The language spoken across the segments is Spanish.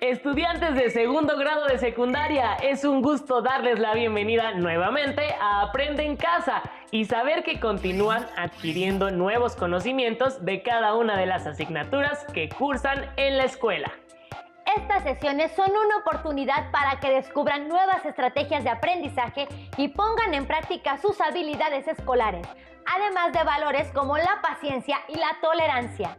Estudiantes de segundo grado de secundaria, es un gusto darles la bienvenida nuevamente a Aprende en Casa y saber que continúan adquiriendo nuevos conocimientos de cada una de las asignaturas que cursan en la escuela. Estas sesiones son una oportunidad para que descubran nuevas estrategias de aprendizaje y pongan en práctica sus habilidades escolares, además de valores como la paciencia y la tolerancia.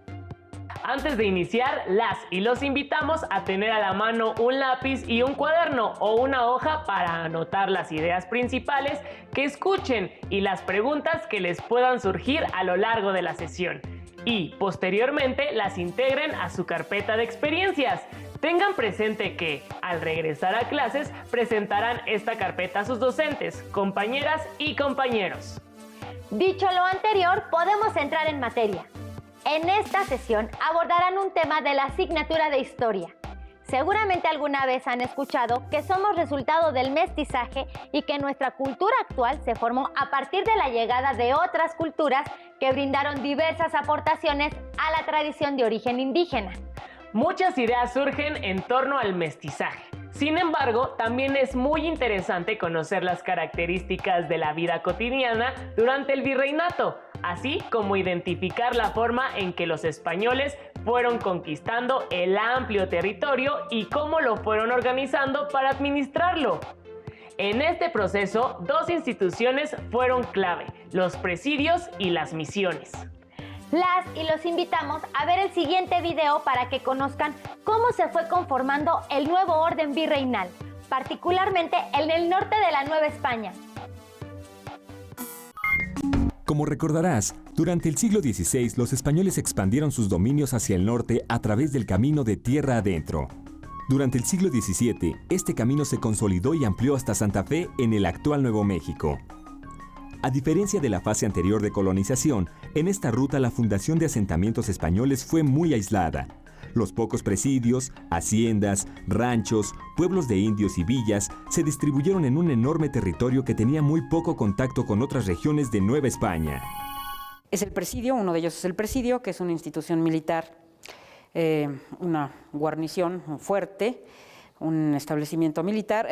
Antes de iniciar, las y los invitamos a tener a la mano un lápiz y un cuaderno o una hoja para anotar las ideas principales que escuchen y las preguntas que les puedan surgir a lo largo de la sesión. Y posteriormente las integren a su carpeta de experiencias. Tengan presente que, al regresar a clases, presentarán esta carpeta a sus docentes, compañeras y compañeros. Dicho lo anterior, podemos entrar en materia. En esta sesión abordarán un tema de la asignatura de Historia. Seguramente alguna vez han escuchado que somos resultado del mestizaje y que nuestra cultura actual se formó a partir de la llegada de otras culturas que brindaron diversas aportaciones a la tradición de origen indígena. Muchas ideas surgen en torno al mestizaje. Sin embargo, también es muy interesante conocer las características de la vida cotidiana durante el virreinato, así como identificar la forma en que los españoles fueron conquistando el amplio territorio y cómo lo fueron organizando para administrarlo. En este proceso, dos instituciones fueron clave: los presidios y las misiones. Las y los invitamos a ver el siguiente video para que conozcan cómo se fue conformando el nuevo orden virreinal, particularmente en el norte de la Nueva España. Como recordarás, durante el siglo XVI los españoles expandieron sus dominios hacia el norte a través del camino de tierra adentro. Durante el siglo XVII, este camino se consolidó y amplió hasta Santa Fe en el actual Nuevo México. A diferencia de la fase anterior de colonización, en esta ruta la fundación de asentamientos españoles fue muy aislada. Los pocos presidios, haciendas, ranchos, pueblos de indios y villas se distribuyeron en un enorme territorio que tenía muy poco contacto con otras regiones de Nueva España. Es el presidio, uno de ellos es el presidio, que es una institución militar, una guarnición fuerte, un establecimiento militar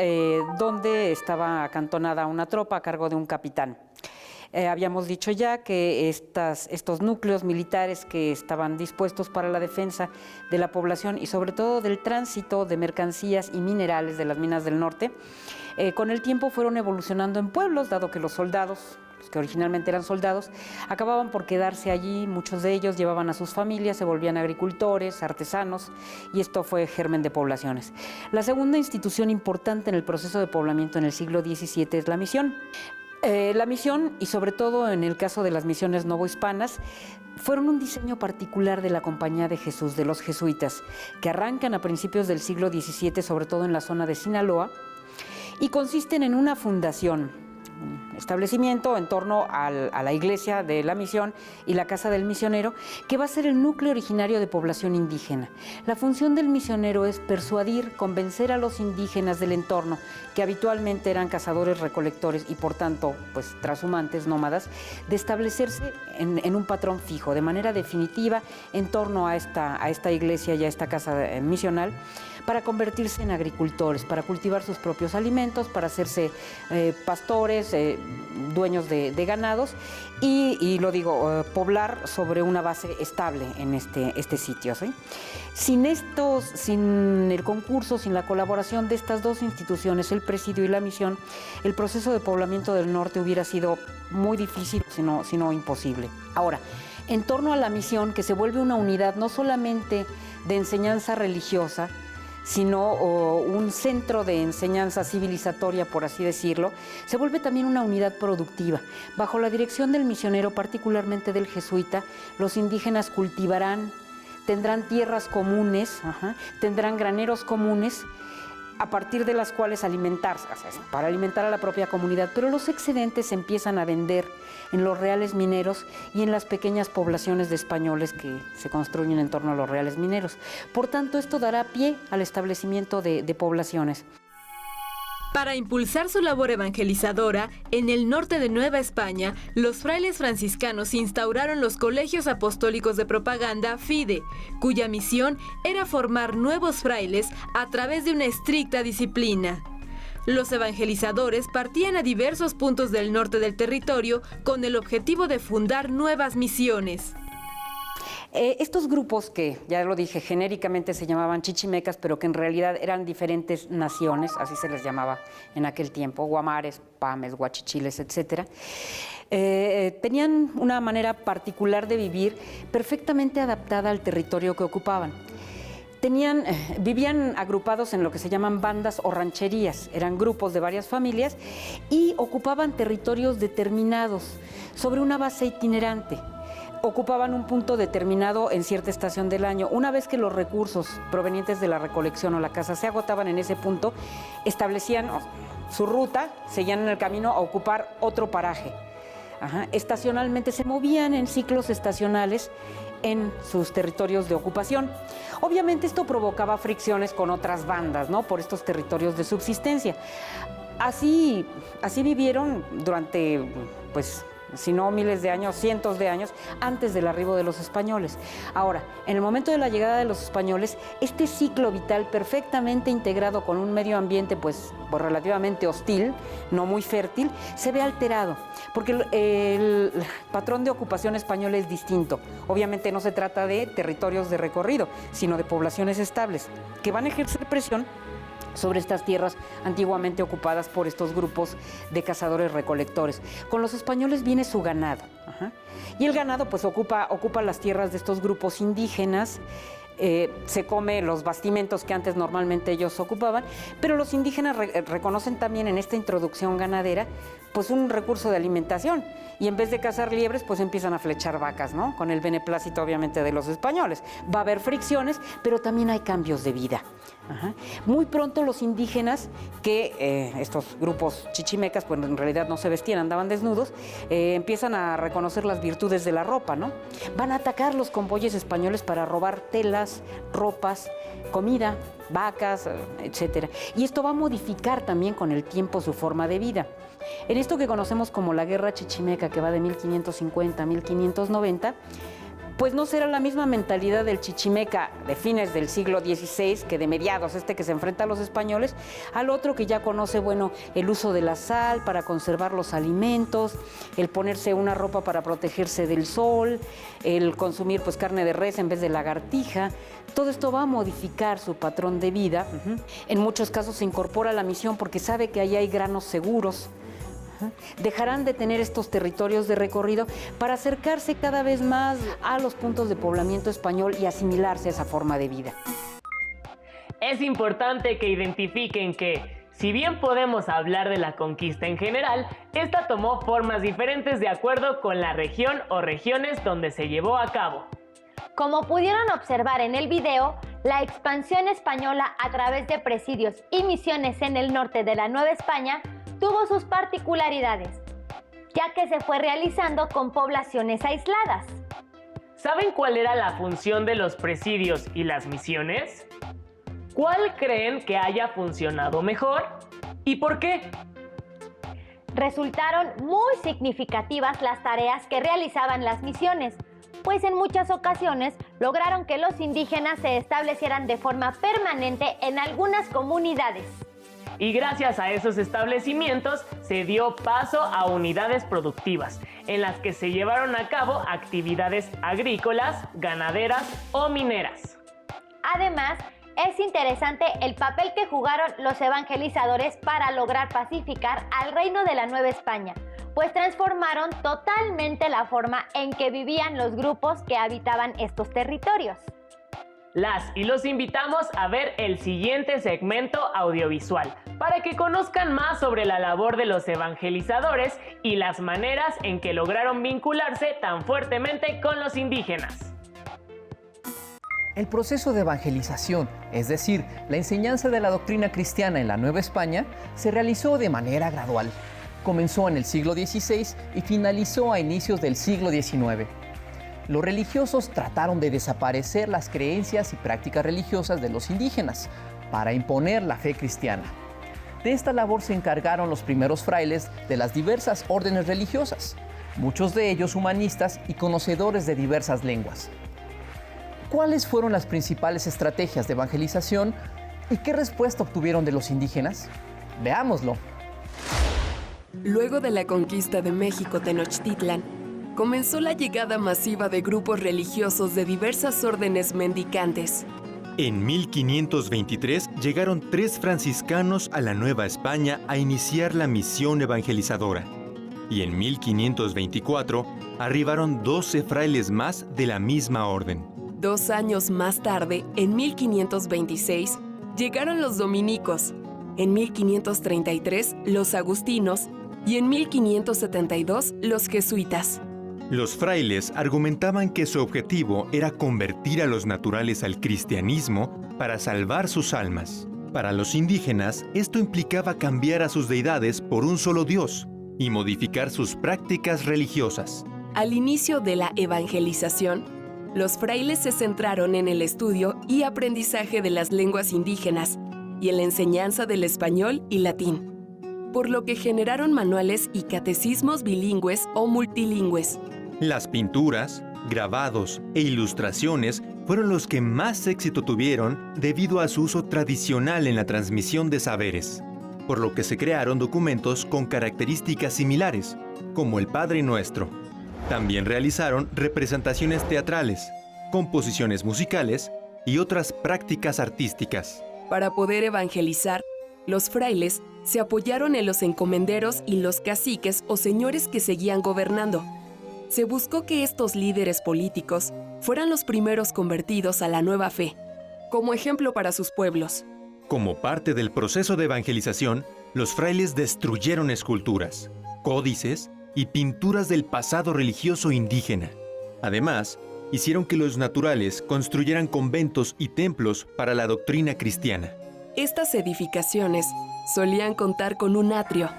donde estaba acantonada una tropa a cargo de un capitán. Habíamos dicho ya que estos núcleos militares que estaban dispuestos para la defensa de la población y sobre todo del tránsito de mercancías y minerales de las minas del norte, con el tiempo fueron evolucionando en pueblos, dado que los soldados, los que originalmente eran soldados, acababan por quedarse allí. Muchos de ellos llevaban a sus familias, se volvían agricultores, artesanos, y esto fue germen de poblaciones. La segunda institución importante en el proceso de poblamiento en el siglo XVII es la misión. La misión, y sobre todo en el caso de las misiones novohispanas, fueron un diseño particular de la Compañía de Jesús, de los jesuitas, que arrancan a principios del siglo XVII, sobre todo en la zona de Sinaloa, y consisten en una fundación, un establecimiento en torno a la iglesia de la misión y la casa del misionero, que va a ser el núcleo originario de población indígena. La función del misionero es persuadir, convencer a los indígenas del entorno, que habitualmente eran cazadores, recolectores y por tanto pues trashumantes, nómadas, de establecerse en un patrón fijo, de manera definitiva, en torno a esta iglesia y a esta casa misional, para convertirse en agricultores, para cultivar sus propios alimentos, para hacerse pastores, dueños de ganados y lo digo, poblar sobre una base estable en este sitio, ¿sí? Sin el concurso, sin la colaboración de estas dos instituciones, el presidio y la misión, el proceso de poblamiento del norte hubiera sido muy difícil, sino imposible. Ahora, en torno a la misión, que se vuelve una unidad no solamente de enseñanza religiosa, sino un centro de enseñanza civilizatoria, por así decirlo, se vuelve también una unidad productiva. Bajo la dirección del misionero, particularmente del jesuita, los indígenas cultivarán, tendrán tierras comunes, tendrán graneros comunes, a partir de las cuales alimentarse, o sea, para alimentar a la propia comunidad, pero los excedentes se empiezan a vender en los reales mineros y en las pequeñas poblaciones de españoles que se construyen en torno a los reales mineros. Por tanto, esto dará pie al establecimiento de poblaciones. Para impulsar su labor evangelizadora, en el norte de Nueva España, los frailes franciscanos instauraron los colegios apostólicos de propaganda FIDE, cuya misión era formar nuevos frailes a través de una estricta disciplina. Los evangelizadores partían a diversos puntos del norte del territorio con el objetivo de fundar nuevas misiones. Estos grupos que, ya lo dije, genéricamente se llamaban chichimecas, pero que en realidad eran diferentes naciones, así se les llamaba en aquel tiempo, guamares, pames, guachichiles, etc. Tenían una manera particular de vivir perfectamente adaptada al territorio que ocupaban. Vivían agrupados en lo que se llaman bandas o rancherías, eran grupos de varias familias y ocupaban territorios determinados sobre una base itinerante. Ocupaban un punto determinado en cierta estación del año. Una vez que los recursos provenientes de la recolección o la caza se agotaban en ese punto, establecían su ruta, seguían en el camino a ocupar otro paraje. Estacionalmente se movían en ciclos estacionales en sus territorios de ocupación. Obviamente esto provocaba fricciones con otras bandas, ¿no? Por estos territorios de subsistencia. Así vivieron durante, pues, si no miles de años, cientos de años, antes del arribo de los españoles. Ahora, en el momento de la llegada de los españoles, este ciclo vital perfectamente integrado con un medio ambiente pues relativamente hostil, no muy fértil, se ve alterado, porque el patrón de ocupación español es distinto. Obviamente no se trata de territorios de recorrido, sino de poblaciones estables, que van a ejercer presión sobre estas tierras antiguamente ocupadas por estos grupos de cazadores-recolectores. Con los españoles viene su ganado. Y el ganado pues ocupa las tierras de estos grupos indígenas, se come los bastimentos que antes normalmente ellos ocupaban, pero los indígenas reconocen también en esta introducción ganadera pues un recurso de alimentación, y en vez de cazar liebres pues empiezan a flechar vacas, ¿no? Con el beneplácito obviamente de los españoles. Va a haber fricciones, pero también hay cambios de vida. Muy pronto los indígenas, que estos grupos chichimecas pues en realidad no se vestían, andaban desnudos, empiezan a reconocer las virtudes de la ropa, ¿no? Van a atacar los convoyes españoles para robar telas, ropas, comida, vacas, etcétera. Y esto va a modificar también con el tiempo su forma de vida. En esto que conocemos como la Guerra Chichimeca, que va de 1550 a 1590, pues no será la misma mentalidad del chichimeca de fines del siglo XVI que de mediados, que se enfrenta a los españoles, al otro que ya conoce, bueno, el uso de la sal para conservar los alimentos, el ponerse una ropa para protegerse del sol, el consumir pues carne de res en vez de lagartija. Todo esto va a modificar su patrón de vida. En muchos casos se incorpora a la misión porque sabe que ahí hay granos seguros. Dejarán de tener estos territorios de recorrido para acercarse cada vez más a los puntos de poblamiento español y asimilarse a esa forma de vida. Es importante que identifiquen que, si bien podemos hablar de la conquista en general, esta tomó formas diferentes de acuerdo con la región o regiones donde se llevó a cabo. Como pudieron observar en el video, la expansión española a través de presidios y misiones en el norte de la Nueva España tuvo sus particularidades, ya que se fue realizando con poblaciones aisladas. ¿Saben cuál era la función de los presidios y las misiones? ¿Cuál creen que haya funcionado mejor? ¿Y por qué? Resultaron muy significativas las tareas que realizaban las misiones, pues en muchas ocasiones lograron que los indígenas se establecieran de forma permanente en algunas comunidades. Y gracias a esos establecimientos se dio paso a unidades productivas, en las que se llevaron a cabo actividades agrícolas, ganaderas o mineras. Además, es interesante el papel que jugaron los evangelizadores para lograr pacificar al reino de la Nueva España, pues transformaron totalmente la forma en que vivían los grupos que habitaban estos territorios. Las y los invitamos a ver el siguiente segmento audiovisual para que conozcan más sobre la labor de los evangelizadores y las maneras en que lograron vincularse tan fuertemente con los indígenas. El proceso de evangelización, es decir, la enseñanza de la doctrina cristiana en la Nueva España, se realizó de manera gradual. Comenzó en el siglo XVI y finalizó a inicios del siglo XIX. Los religiosos trataron de desaparecer las creencias y prácticas religiosas de los indígenas para imponer la fe cristiana. De esta labor se encargaron los primeros frailes de las diversas órdenes religiosas, muchos de ellos humanistas y conocedores de diversas lenguas. ¿Cuáles fueron las principales estrategias de evangelización y qué respuesta obtuvieron de los indígenas? Veámoslo. Luego de la conquista de México Tenochtitlan, comenzó la llegada masiva de grupos religiosos de diversas órdenes mendicantes. En 1523 llegaron 3 franciscanos a la Nueva España a iniciar la misión evangelizadora. Y en 1524 arribaron 12 frailes más de la misma orden. 2 años más tarde, en 1526, llegaron los dominicos, en 1533 los agustinos y en 1572 los jesuitas. Los frailes argumentaban que su objetivo era convertir a los naturales al cristianismo para salvar sus almas. Para los indígenas, esto implicaba cambiar a sus deidades por un solo Dios y modificar sus prácticas religiosas. Al inicio de la evangelización, los frailes se centraron en el estudio y aprendizaje de las lenguas indígenas y en la enseñanza del español y latín, por lo que generaron manuales y catecismos bilingües o multilingües. Las pinturas, grabados e ilustraciones fueron los que más éxito tuvieron debido a su uso tradicional en la transmisión de saberes, por lo que se crearon documentos con características similares, como el Padre Nuestro. También realizaron representaciones teatrales, composiciones musicales y otras prácticas artísticas. Para poder evangelizar, los frailes se apoyaron en los encomenderos y los caciques o señores que seguían gobernando. Se buscó que estos líderes políticos fueran los primeros convertidos a la nueva fe, como ejemplo para sus pueblos. Como parte del proceso de evangelización, los frailes destruyeron esculturas, códices y pinturas del pasado religioso indígena. Además, hicieron que los naturales construyeran conventos y templos para la doctrina cristiana. Estas edificaciones solían contar con un atrio,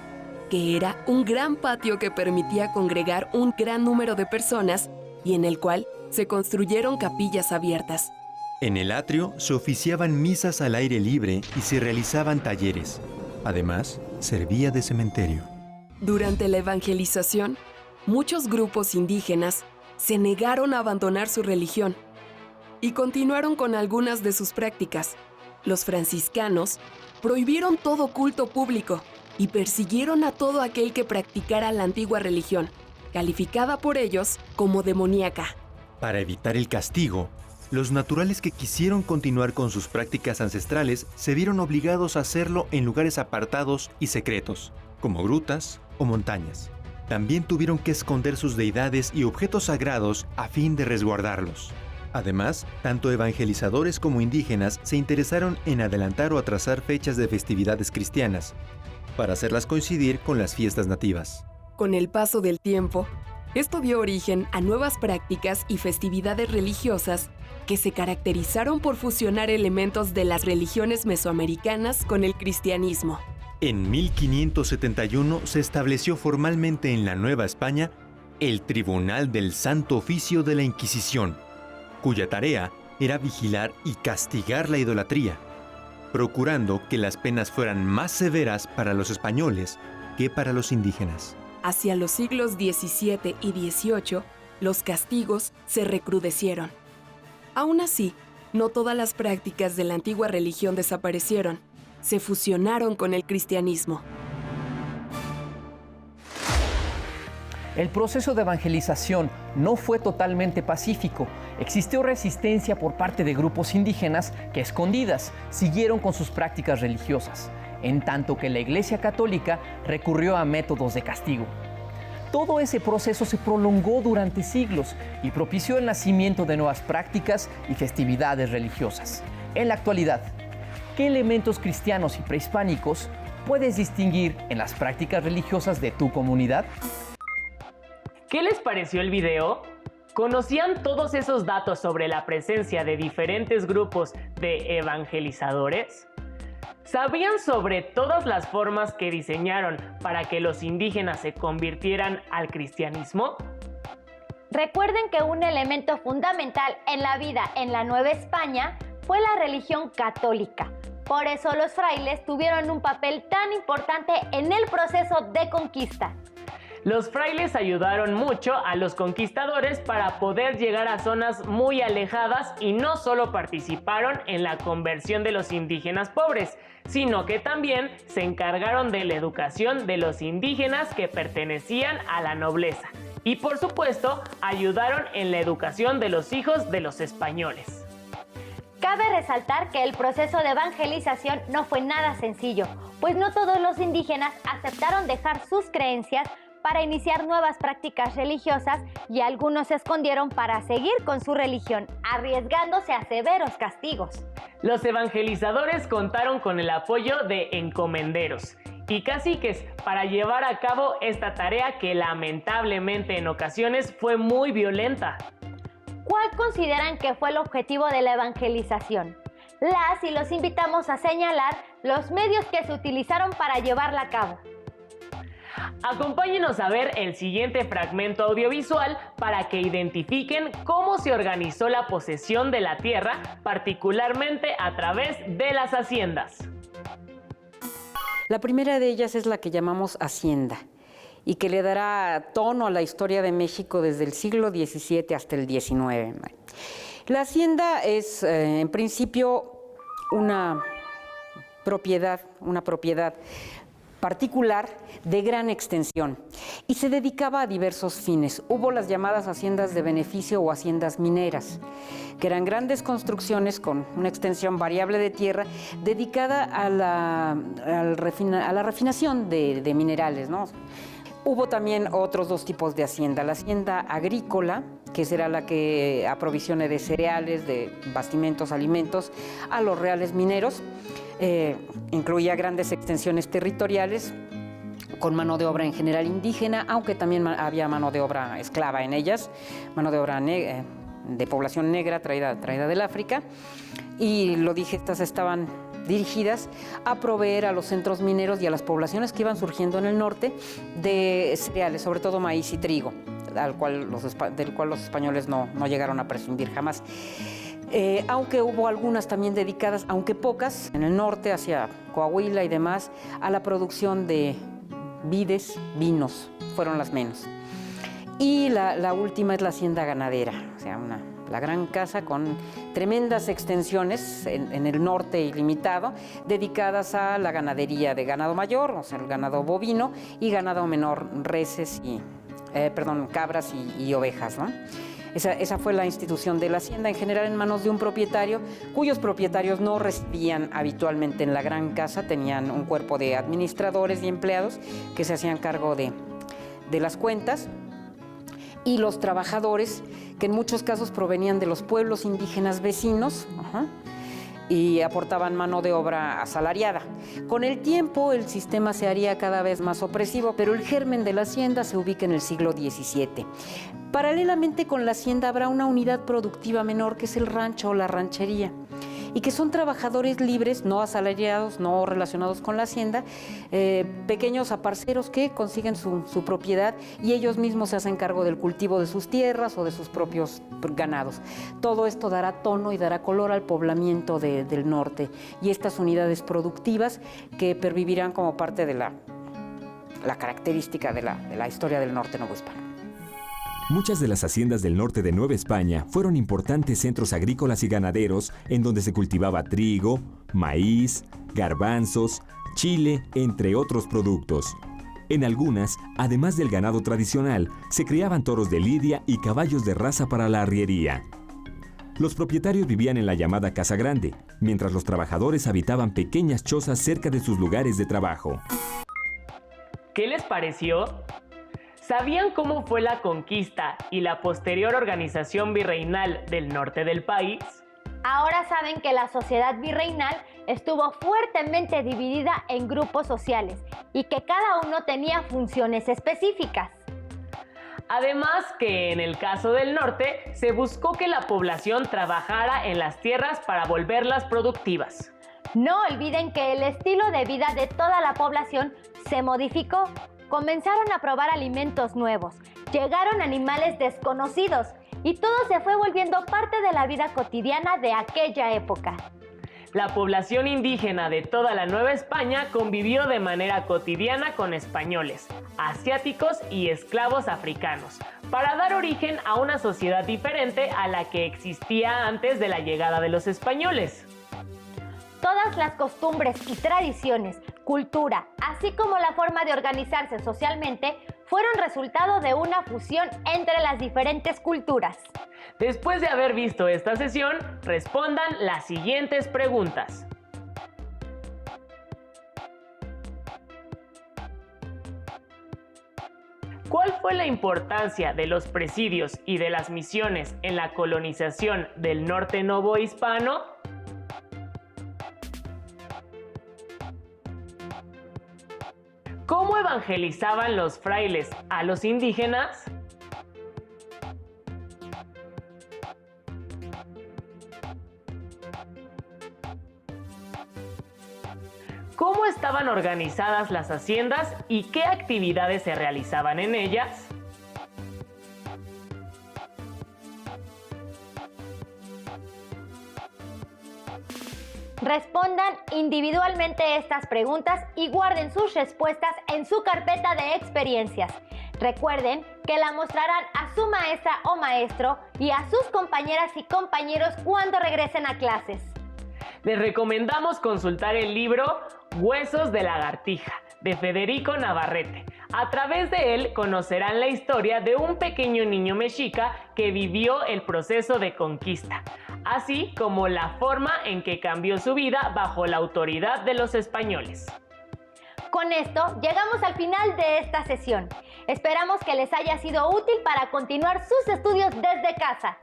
que era un gran patio que permitía congregar un gran número de personas y en el cual se construyeron capillas abiertas. En el atrio se oficiaban misas al aire libre y se realizaban talleres. Además, servía de cementerio. Durante la evangelización, muchos grupos indígenas se negaron a abandonar su religión y continuaron con algunas de sus prácticas. Los franciscanos prohibieron todo culto público y persiguieron a todo aquel que practicara la antigua religión, calificada por ellos como demoníaca. Para evitar el castigo, los naturales que quisieron continuar con sus prácticas ancestrales se vieron obligados a hacerlo en lugares apartados y secretos, como grutas o montañas. También tuvieron que esconder sus deidades y objetos sagrados a fin de resguardarlos. Además, tanto evangelizadores como indígenas se interesaron en adelantar o atrasar fechas de festividades cristianas, para hacerlas coincidir con las fiestas nativas. Con el paso del tiempo, esto dio origen a nuevas prácticas y festividades religiosas que se caracterizaron por fusionar elementos de las religiones mesoamericanas con el cristianismo. En 1571 se estableció formalmente en la Nueva España el Tribunal del Santo Oficio de la Inquisición, cuya tarea era vigilar y castigar la idolatría, procurando que las penas fueran más severas para los españoles que para los indígenas. Hacia los siglos XVII y XVIII, los castigos se recrudecieron. Aún así, no todas las prácticas de la antigua religión desaparecieron, se fusionaron con el cristianismo. El proceso de evangelización no fue totalmente pacífico. Existió resistencia por parte de grupos indígenas que, escondidas, siguieron con sus prácticas religiosas, en tanto que la Iglesia Católica recurrió a métodos de castigo. Todo ese proceso se prolongó durante siglos y propició el nacimiento de nuevas prácticas y festividades religiosas. En la actualidad, ¿qué elementos cristianos y prehispánicos puedes distinguir en las prácticas religiosas de tu comunidad? ¿Qué les pareció el video? ¿Conocían todos esos datos sobre la presencia de diferentes grupos de evangelizadores? ¿Sabían sobre todas las formas que diseñaron para que los indígenas se convirtieran al cristianismo? Recuerden que un elemento fundamental en la vida en la Nueva España fue la religión católica. Por eso los frailes tuvieron un papel tan importante en el proceso de conquista. Los frailes ayudaron mucho a los conquistadores para poder llegar a zonas muy alejadas y no solo participaron en la conversión de los indígenas pobres, sino que también se encargaron de la educación de los indígenas que pertenecían a la nobleza. Y por supuesto, ayudaron en la educación de los hijos de los españoles. Cabe resaltar que el proceso de evangelización no fue nada sencillo, pues no todos los indígenas aceptaron dejar sus creencias para iniciar nuevas prácticas religiosas y algunos se escondieron para seguir con su religión, arriesgándose a severos castigos. Los evangelizadores contaron con el apoyo de encomenderos y caciques para llevar a cabo esta tarea que lamentablemente en ocasiones fue muy violenta. ¿Cuál consideran que fue el objetivo de la evangelización? Las y los invitamos a señalar los medios que se utilizaron para llevarla a cabo. Acompáñenos a ver el siguiente fragmento audiovisual para que identifiquen cómo se organizó la posesión de la tierra, particularmente a través de las haciendas. La primera de ellas es la que llamamos hacienda y que le dará tono a la historia de México desde el siglo XVII hasta el XIX. La hacienda es, en principio, una propiedad particular de gran extensión y se dedicaba a diversos fines. Hubo las llamadas haciendas de beneficio o haciendas mineras, que eran grandes construcciones con una extensión variable de tierra dedicada a la refinación de minerales, ¿no? Hubo también otros dos tipos de hacienda. La hacienda agrícola, que será la que aprovisione de cereales, de bastimentos, alimentos a los reales mineros. Incluía grandes extensiones territoriales con mano de obra en general indígena, aunque también había mano de obra esclava en ellas, mano de obra de población negra traída del África. Y lo dije, estas estaban dirigidas a proveer a los centros mineros y a las poblaciones que iban surgiendo en el norte de cereales, sobre todo maíz y trigo, del cual los españoles no llegaron a prescindir jamás. Aunque hubo algunas también dedicadas, aunque pocas, en el norte, hacia Coahuila y demás, a la producción de vides, vinos, fueron las menos. Y la última es la hacienda ganadera, o sea, la gran casa con tremendas extensiones en el norte ilimitado, dedicadas a la ganadería de ganado mayor, o sea, el ganado bovino, y ganado menor, reses cabras y ovejas, ¿no? Esa fue la institución de la hacienda, en general en manos de un propietario, cuyos propietarios no residían habitualmente en la gran casa, tenían un cuerpo de administradores y empleados que se hacían cargo de las cuentas, y los trabajadores, que en muchos casos provenían de los pueblos indígenas vecinos, y aportaban mano de obra asalariada. Con el tiempo el sistema se haría cada vez más opresivo, pero el germen de la hacienda se ubica en el siglo XVII. Paralelamente con la hacienda habrá una unidad productiva menor que es el rancho o la ranchería, y que son trabajadores libres, no asalariados, no relacionados con la hacienda, pequeños aparceros que consiguen su propiedad y ellos mismos se hacen cargo del cultivo de sus tierras o de sus propios ganados. Todo esto dará tono y dará color al poblamiento del norte y estas unidades productivas que pervivirán como parte de la característica de la historia del norte novohispano. Muchas de las haciendas del norte de Nueva España fueron importantes centros agrícolas y ganaderos en donde se cultivaba trigo, maíz, garbanzos, chile, entre otros productos. En algunas, además del ganado tradicional, se criaban toros de lidia y caballos de raza para la arriería. Los propietarios vivían en la llamada Casa Grande, mientras los trabajadores habitaban pequeñas chozas cerca de sus lugares de trabajo. ¿Qué les pareció? ¿Sabían cómo fue la conquista y la posterior organización virreinal del norte del país? Ahora saben que la sociedad virreinal estuvo fuertemente dividida en grupos sociales y que cada uno tenía funciones específicas. Además que en el caso del norte se buscó que la población trabajara en las tierras para volverlas productivas. No olviden que el estilo de vida de toda la población se modificó. Comenzaron a probar alimentos nuevos, llegaron animales desconocidos y todo se fue volviendo parte de la vida cotidiana de aquella época. La población indígena de toda la Nueva España convivió de manera cotidiana con españoles, asiáticos y esclavos africanos, para dar origen a una sociedad diferente a la que existía antes de la llegada de los españoles. Todas las costumbres y tradiciones, cultura, así como la forma de organizarse socialmente, fueron resultado de una fusión entre las diferentes culturas. Después de haber visto esta sesión, respondan las siguientes preguntas. ¿Cuál fue la importancia de los presidios y de las misiones en la colonización del norte novohispano? ¿Cómo evangelizaban los frailes a los indígenas? ¿Cómo estaban organizadas las haciendas y qué actividades se realizaban en ellas? Respondan individualmente estas preguntas y guarden sus respuestas en su carpeta de experiencias. Recuerden que la mostrarán a su maestra o maestro y a sus compañeras y compañeros cuando regresen a clases. Les recomendamos consultar el libro Huesos de lagartija, de Federico Navarrete. A través de él conocerán la historia de un pequeño niño mexica que vivió el proceso de conquista, así como la forma en que cambió su vida bajo la autoridad de los españoles. Con esto llegamos al final de esta sesión. Esperamos que les haya sido útil para continuar sus estudios desde casa.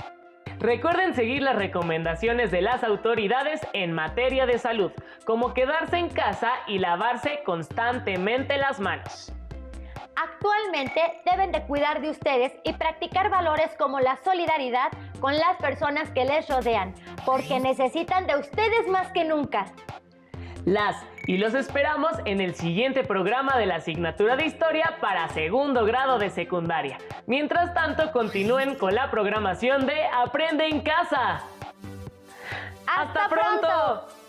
Recuerden seguir las recomendaciones de las autoridades en materia de salud, como quedarse en casa y lavarse constantemente las manos. Actualmente deben de cuidar de ustedes y practicar valores como la solidaridad con las personas que les rodean, porque necesitan de ustedes más que nunca. Las y los esperamos en el siguiente programa de la asignatura de Historia para segundo grado de secundaria. Mientras tanto, continúen con la programación de Aprende en Casa. ¡Hasta pronto!